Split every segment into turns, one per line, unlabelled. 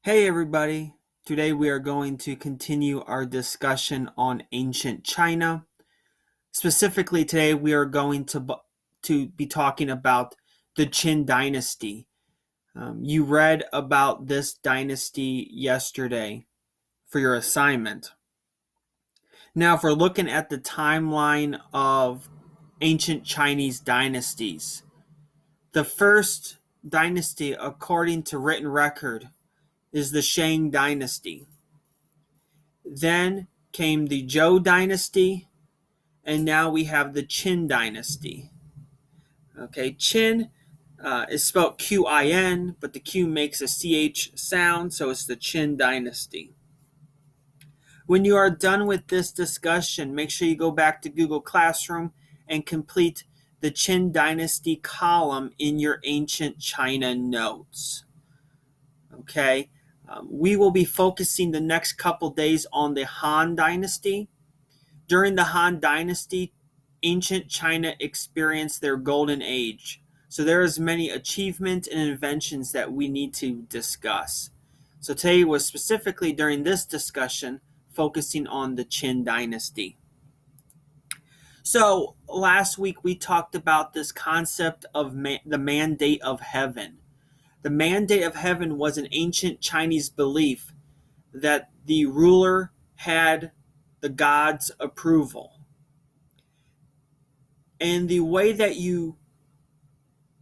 Hey everybody! Today we are going to continue our discussion on ancient China. Specifically, today we are going to be talking about the Qin Dynasty. You read about this dynasty yesterday for your assignment. Now, if we're looking at the timeline of ancient Chinese dynasties, the first dynasty, according to written record, is the Shang Dynasty. Then came the Zhou Dynasty, and now we have the Qin Dynasty. Okay, Qin is spelled Qin, but the Q makes a CH sound, so it's the Qin Dynasty. When you are done with this discussion, make sure you go back to Google Classroom and complete the Qin Dynasty column in your ancient China notes. Okay, we will be focusing the next couple days on the Han Dynasty. During the Han Dynasty, ancient China experienced their golden age. So there is many achievements and inventions that we need to discuss. So today was specifically during this discussion focusing on the Qin Dynasty. So last week we talked about this concept of the mandate of heaven. The mandate of heaven was an ancient Chinese belief that the ruler had the God's approval. And the way that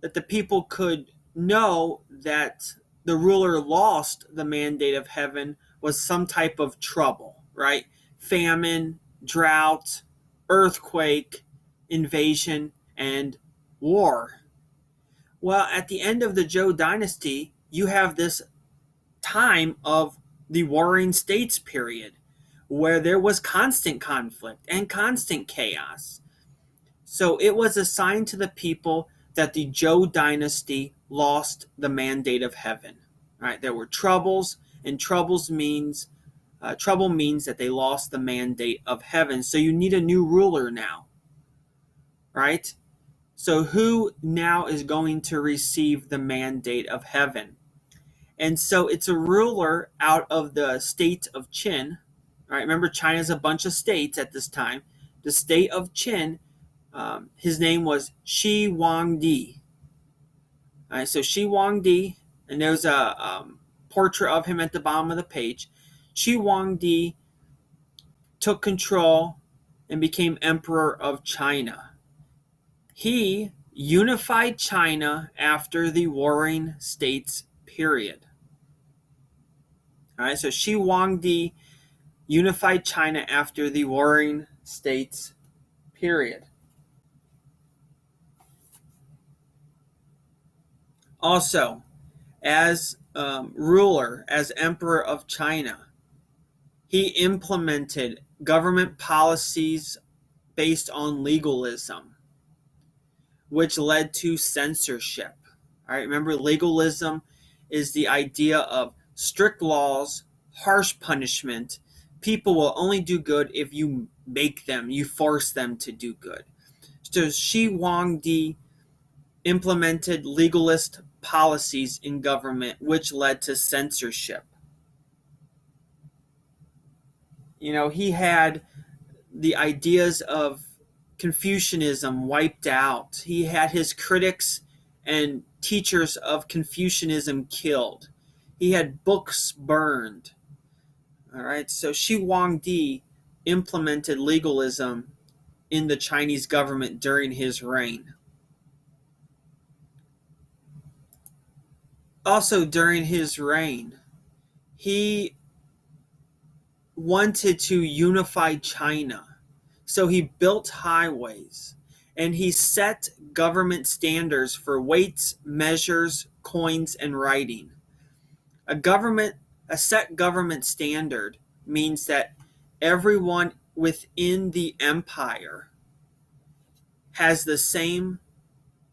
the people could know that the ruler lost the mandate of heaven was some type of trouble, right? Famine, drought, earthquake, invasion, and war. Well, at the end of the Zhou Dynasty, you have this time of the Warring States period where there was constant conflict and constant chaos. So it was assigned to the people that the Zhou Dynasty lost the mandate of heaven. Right? There were troubles, and trouble means that they lost the mandate of heaven. So you need a new ruler now, right? So who now is going to receive the mandate of heaven? And so it's a ruler out of the state of Qin. Right? Remember, China's a bunch of states at this time. The state of Qin. His name was Shi Huangdi. All right, so Shi Huangdi, and there's a portrait of him at the bottom of the page. Shi Huangdi took control and became emperor of China. He unified China after the Warring States period. All right, so Shi Huangdi unified China after the Warring States period. Also, as ruler, as emperor of China, he implemented government policies based on legalism, which led to censorship. All right, remember, legalism is the idea of strict laws, harsh punishment. People will only do good if you force them to do good. So Shi Huangdi implemented legalist policies in government, which led to censorship. He had the ideas of Confucianism wiped out. He had his critics and teachers of Confucianism killed. He had books burned. All right, so Shi Huangdi implemented legalism in the Chinese government during his reign. Also, during his reign, he wanted to unify China. So he built highways and he set government standards for weights, measures, coins, and writing. A set government standard means that everyone within the empire has the same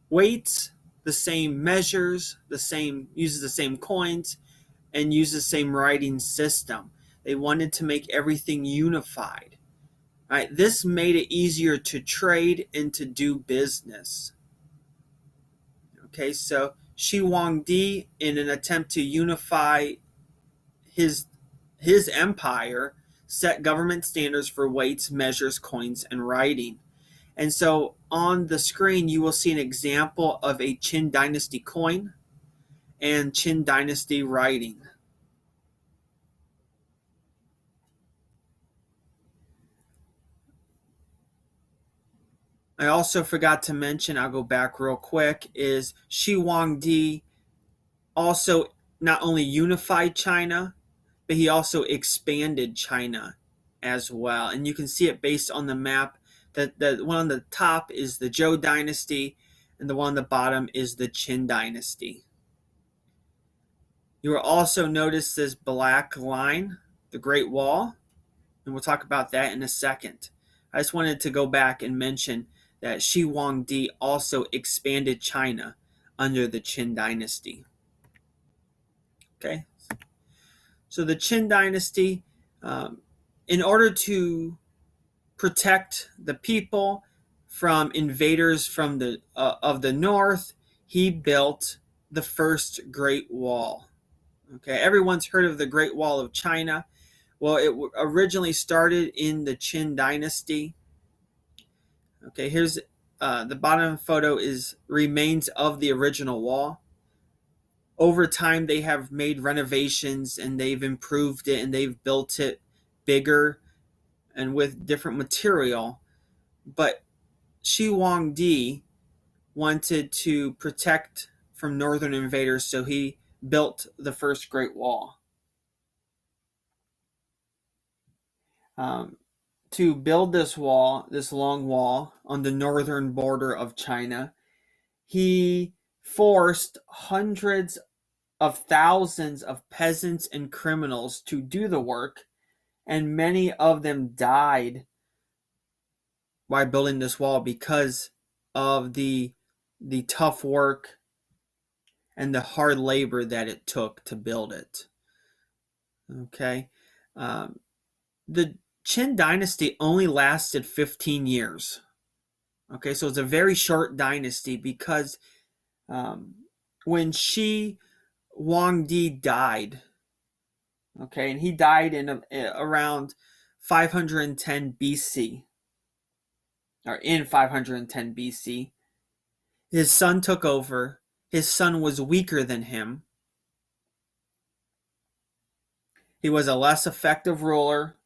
weights, the same measures, uses the same coins, and uses the same writing system. They wanted to make everything unified. Right? This made it easier to trade and to do business. Okay, so Shi Huangdi, in an attempt to unify his empire set government standards for weights, measures, coins, and writing. And so on the screen, you will see an example of a Qin Dynasty coin and Qin Dynasty writing. I also forgot to mention, I'll go back real quick, is Shi Huangdi also not only unified China, but he also expanded China as well. And you can see it based on the map. That the one on the top is the Zhou Dynasty, and the one on the bottom is the Qin Dynasty. You will also notice this black line, the Great Wall, and we'll talk about that in a second. I just wanted to go back and mention that Shi Huangdi also expanded China under the Qin Dynasty. Okay, so the Qin Dynasty, in order to protect the people from invaders from the of the north, he built the first Great Wall. Okay, everyone's heard of the Great Wall of China. Well, it originally started in the Qin Dynasty. Okay, here's the bottom photo is remains of the original wall. Over time, they have made renovations and they've improved it and they've built it bigger and with different material. But Shi Huangdi wanted to protect from northern invaders, so he built the first Great Wall. To build this wall, this long wall on the northern border of China, he forced hundreds of thousands of peasants and criminals to do the work, and many of them died while building this wall because of the tough work and the hard labor that it took to build it. Okay, the Qin Dynasty only lasted 15 years. Okay, so it's a very short dynasty because when Shi Huangdi died, okay, and he died in around 510 BC, or in 510 BC, his son took over. His son was weaker than him. He was a less effective ruler,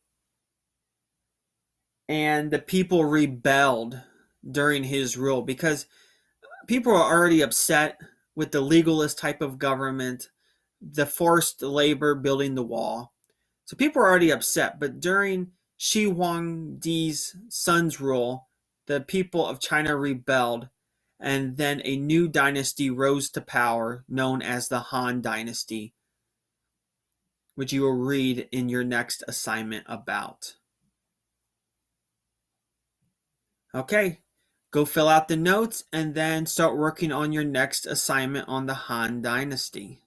and the people rebelled during his rule because people are already upset with the legalist type of government, the forced labor building the wall. So people are already upset, but during Shi Huangdi's son's rule, the people of China rebelled, and then a new dynasty rose to power known as the Han Dynasty, which you will read in your next assignment about. Okay, go fill out the notes and then start working on your next assignment on the Han Dynasty.